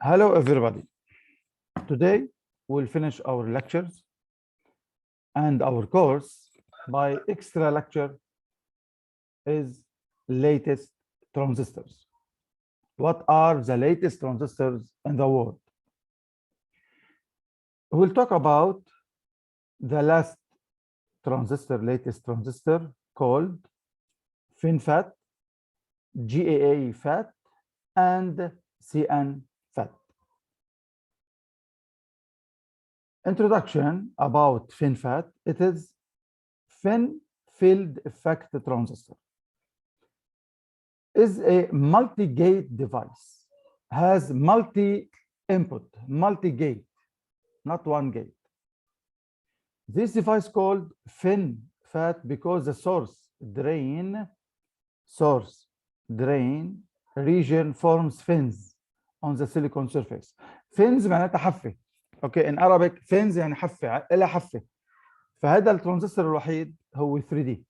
Hello, everybody. Today, we'll finish our lectures and our course by extra lecture is latest transistors. What are the latest transistors in the world? We'll talk about the last latest transistor called FinFET, GaAFET, and CNFET. Introduction about FinFET. It is fin field effect transistor. Is a multi-gate device, has multi-input, multi-gate, not one gate. This device called FinFET because the source drain region forms fins on the silicon surface. Fins معناتها حفة. Okay, in Arabic fins يعني حفة، إلى حفة. فهذا الترانزستور الوحيد هو 3D.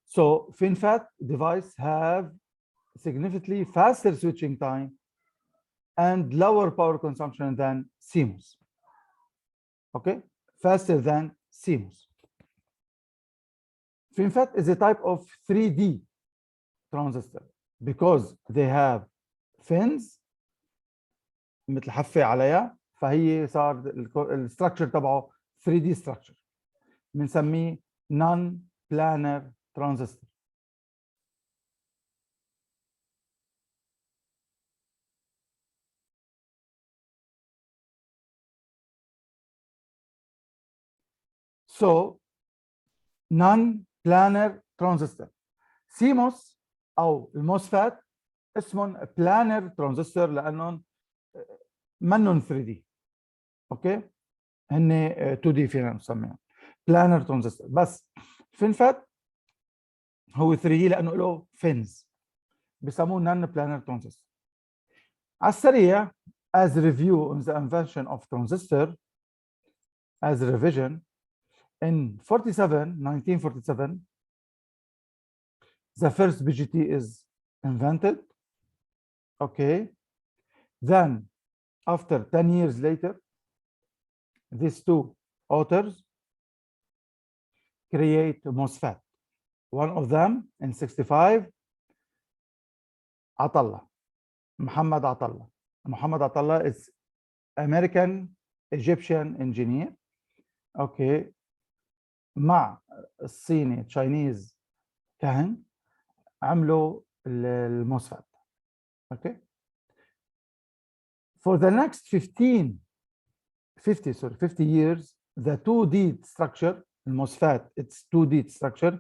So FinFET device have significantly faster switching time and lower power consumption than CMOS. Okay, faster than CMOS. FinFET is a type of 3D transistor because they have fins مثل حفة عليها، فهي صار الستراكشر تبعه 3D structure. بنسميه non-planar transistor. So non-planar transistor. CMOS أو الموسفات اسمهم planar transistor لأنهم منهم 3D. اوكي، هن 2D فينا نسميهم planar transistor. بس FinFET هو 3D لانه له فينز، بسموه non planar transistor. على السريع as review on the invention of transistor, as revision, in 1947 the first BGT is invented. Okay, then after 10 years later, these two authors create MOSFET. One of them in 65, Atallah, Muhammad Atallah. Muhammad Atallah is American Egyptian engineer. Okay, مع الصيني Chinese كهن عملوا الموسفت. Okay. For the next 50 years, the 2D structure, MOSFET, its 2D structure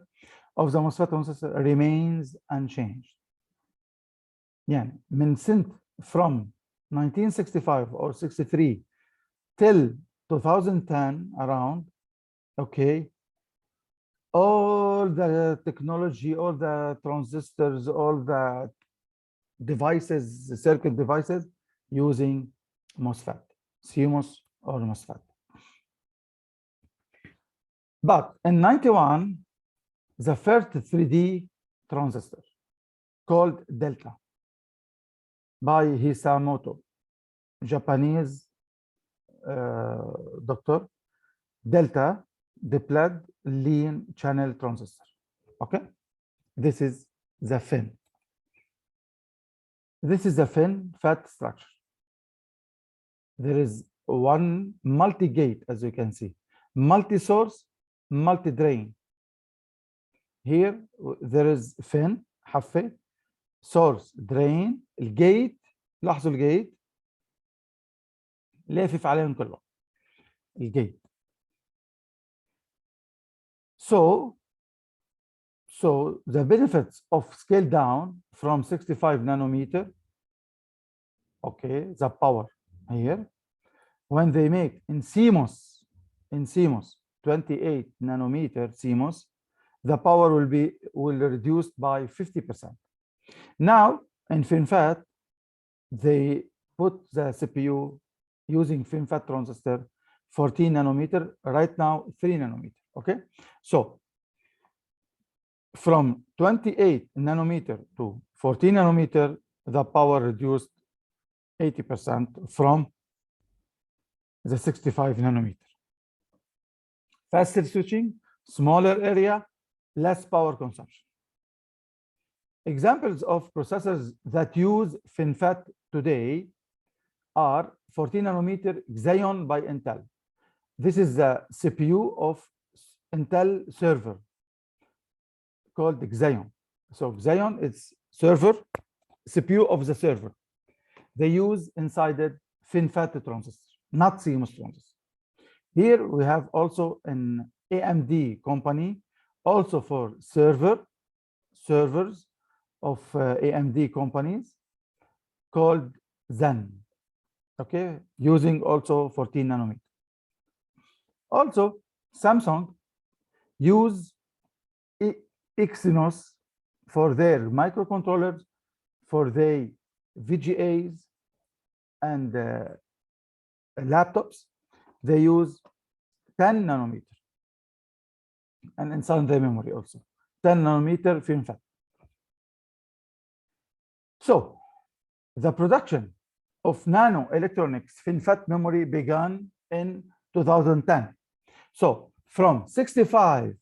of the MOSFET transistor remains unchanged. يعني من سنة from 1965 or 63 till 2010 around, okay, all the technology, all the transistors, all the devices, circuit devices using MOSFET, CMOS or MOSFET. But in 91, the first 3D transistor called Delta by Hisamoto, Japanese doctor. Delta diploid lean channel transistor. Okay, this is the fin. This is the FinFET structure. There is one multi-gate, as you can see, multi-source, multi-drain. Here there is fin حفة, source, drain, الجيت. لاحظوا الجيت لافف عليهم كلهم الجيت. So the benefits of scale down from 65 nanometer, okay, the power here, when they make in CMOS 28 nanometer CMOS, the power will be reduced by 50%. Now in FinFET, they put the CPU using FinFET transistor 14 nanometer, right now 3 nanometer. Okay, so from 28 nanometer to 14 nanometer, the power reduced 80% from the 65 nanometer. Faster switching, smaller area, less power consumption. Examples of processors that use FinFET today are 14 nanometer Xeon by Intel. This is the CPU of Intel server called Xeon. So Xeon is server, CPU of the server. They use inside it FinFET transistor, not CMOS transistor. Here we have also an AMD company, also for servers of AMD companies called Zen, okay, using also 14 nanometer. Also, Samsung use Exynos for their microcontrollers, for their VGAs and laptops. They use 10 nanometer, and inside the memory also 10 nanometer FinFET. So the production of nano electronics FinFET memory began in 2010. So from 65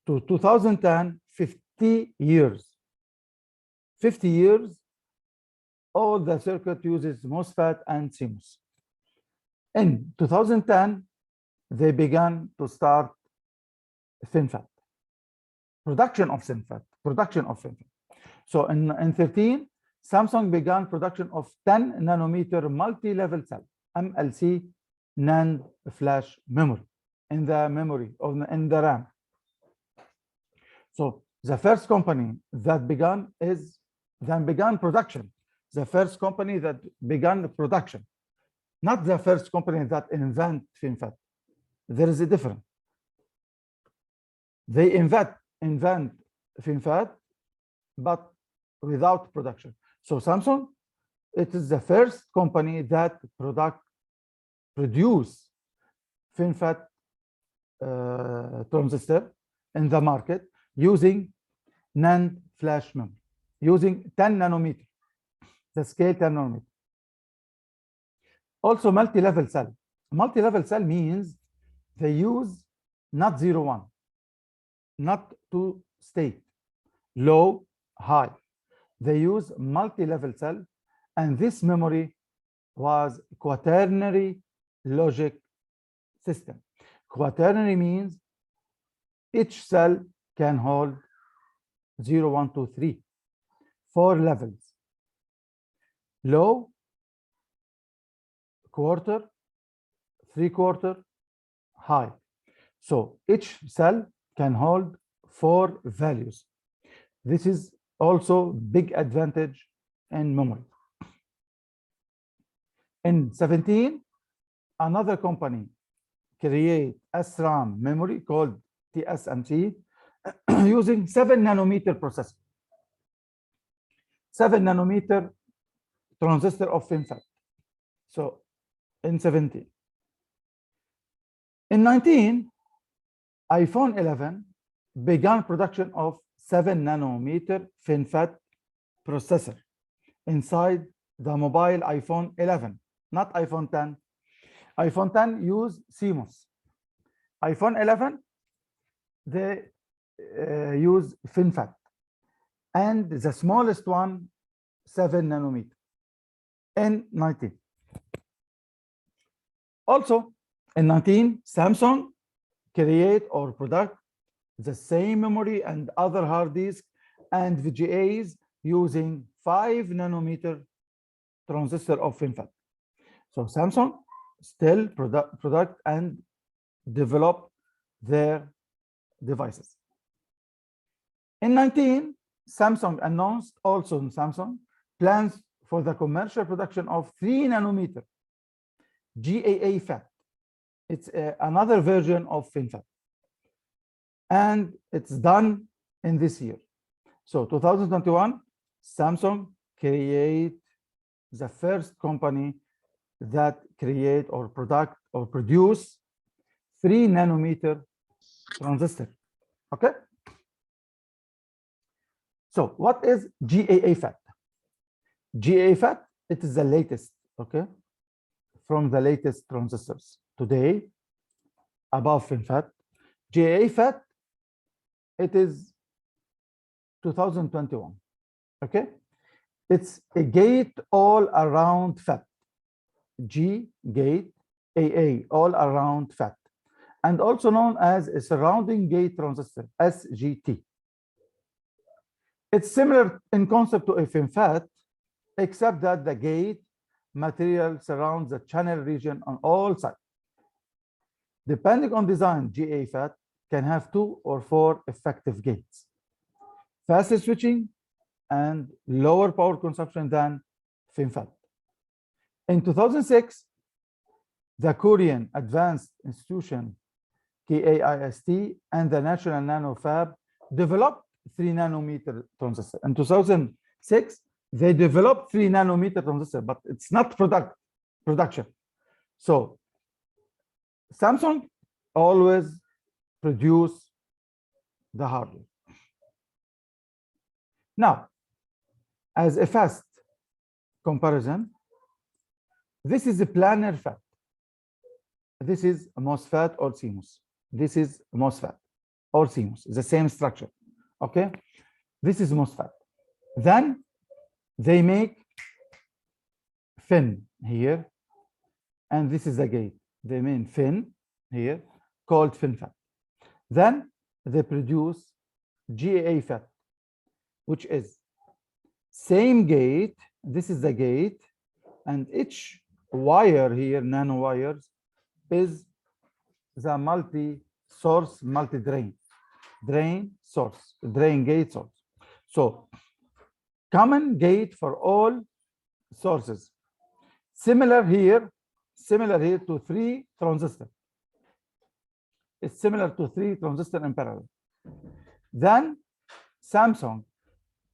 to 2010, 50 years. 50 years, all the circuit uses MOSFET and CMOS. In 2010, they began to start FinFET, production of FinFET. So in 13, Samsung began production of 10 nanometer multi-level cell, MLC NAND flash memory, in the RAM. So the first company that began production. The first company that began production, not the first company that invent FinFET. There is a difference. They invent FinFET, but without production. So Samsung, it is the first company that produce FinFET transistor in the market using NAND flash memory, using 10 nanometer, the scale 10 nanometer. Also multi-level cell. Multi-level cell means they use not 0, 1, not 2 state, low, high. They use multi-level cell, and this memory was quaternary logic system. Quaternary means each cell can hold 0, 1, 2, 3, 4 levels. Low, quarter, 3/4, high. So each cell can hold 4 values. This is also big advantage in memory. In 17, another company create SRAM memory called TSMC using 7 nanometer processor, 7 nanometer transistor of FinFET. So in 17. In 19, iPhone 11 began production of 7 nanometer FinFET processor inside the mobile iPhone 11, not iPhone 10. iPhone 10 use CMOS. iPhone 11, they use FinFET. And the smallest one, 7 nanometer in 19. Also, in 19, Samsung create or product the same memory and other hard disk and VGAs using 5 nanometer transistor of FinFET. So Samsung still product and develop their devices. In 19, Samsung announced also in Samsung plans for the commercial production of 3 nanometer GaAFET. It's another version of FinFET. And it's done in this year. So 2021, Samsung create the first company that create or produce 3 nanometer transistor. Okay. So what is GaAFET? GaAFET, it is the latest okay, from the latest transistors. Today, above FinFET, GaAFET, it is 2021, okay? It's a gate all around FET, G gate, AA, all around FET, and also known as a surrounding gate transistor, SGT. It's similar in concept to a FinFET, except that the gate material surrounds the channel region on all sides. Depending on design, GaFET can have 2 or 4 effective gates, faster switching and lower power consumption than FinFET. In 2006, the Korean Advanced Institution, KAIST, and the National Nano Fab developed 3 nanometer transistor. In 2006, they developed 3 nanometer transistor, but it's not production. So Samsung always produce the hardware. Now, as a fast comparison, this is a planar FET. This is a MOSFET or CMOS. This is a MOSFET or CMOS, the same structure. Okay, this is MOSFET. Then they make fin here, and this is the gate. They mean fin here, called FinFET. Then they produce GaFET, which is same gate. This is the gate, and each wire here, nano wires, is the multi-source, multi-drain, drain source, drain gate source. So common gate for all sources. Similar here to 3 transistors. It's similar to 3 transistors in parallel. Then Samsung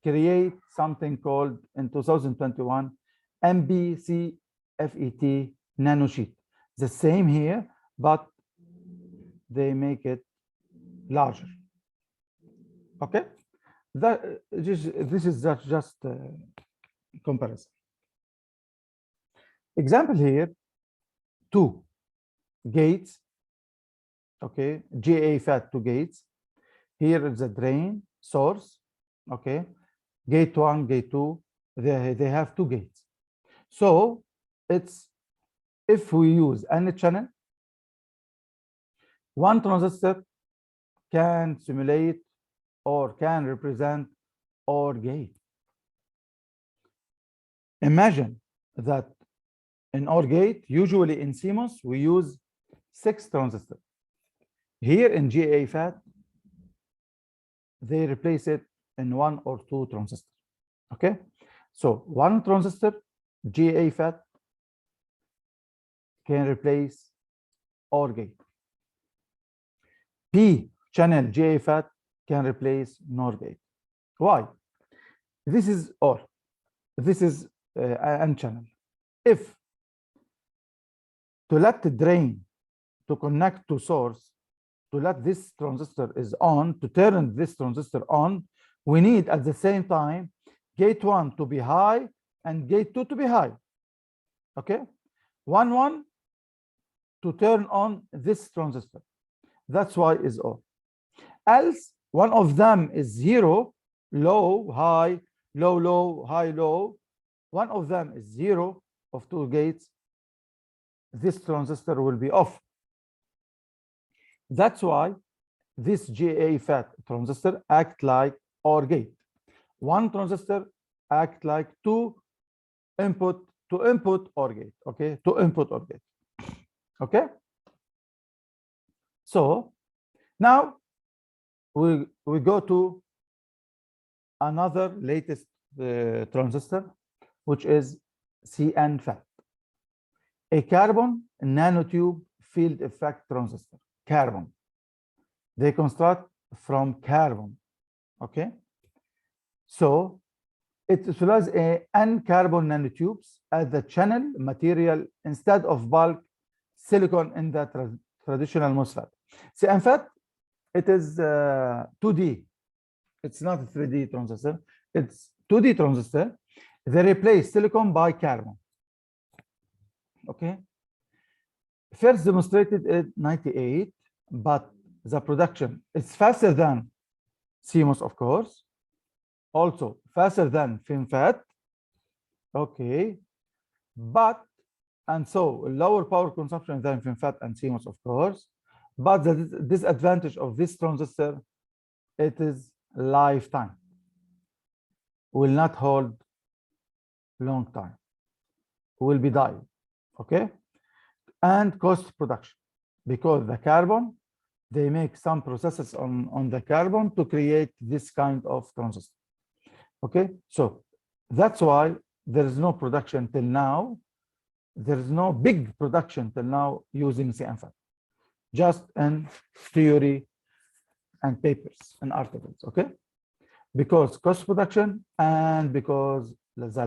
create something called in 2021 MBCFET nanosheet. The same here, but they make it larger. Okay, this is just comparison. Example here, 2 gates. Okay, GaFET 2 gates. Here is the drain source. Okay, gate 1, gate 2. They have 2 gates. So it's, if we use any channel, 1 transistor can simulate or can represent OR gate. Imagine that in OR gate, usually in CMOS, we use 6 transistors. Here in GaFET, they replace it in 1 or 2 transistors. Okay, so 1 transistor GaFET can replace OR gate. P channel GaFET can replace NOR gate. Why? This is OR. This is N channel. If to let the drain to connect to source, to let this transistor is on, to turn this transistor on, we need at the same time gate 1 to be high and gate 2 to be high. Okay, 1 to turn on this transistor. That's why is OR. Else one of them is 0, low, high, low, low, high, low. One of them is 0 of 2 gates. This transistor will be off. That's why this GaFET transistor act like OR gate. 1 transistor act like 2 input to input OR gate. Okay, to input OR gate. Okay, so now we go to another latest transistor, which is CNFET, a carbon nanotube field effect transistor. Carbon, they construct from carbon. Okay, so it utilizes N carbon nanotubes as the channel material instead of bulk silicon in the traditional MOSFET. CNFET, it is 2D. It's not a 3D transistor. It's 2D transistor. They replace silicon by carbon. Okay. First demonstrated at 98, but the production is faster than CMOS, of course. Also faster than FinFET. Okay. But, and so lower power consumption than FinFET and CMOS, of course. But the disadvantage of this transistor, it is lifetime. Will not hold long time. Will be dying. Okay. And cost production, because the carbon, they make some processes on the carbon to create this kind of transistor. Okay, so that's why there is no production till now. There is no big production till now using CMFET, just in theory and papers and articles. Okay, because cost production and because the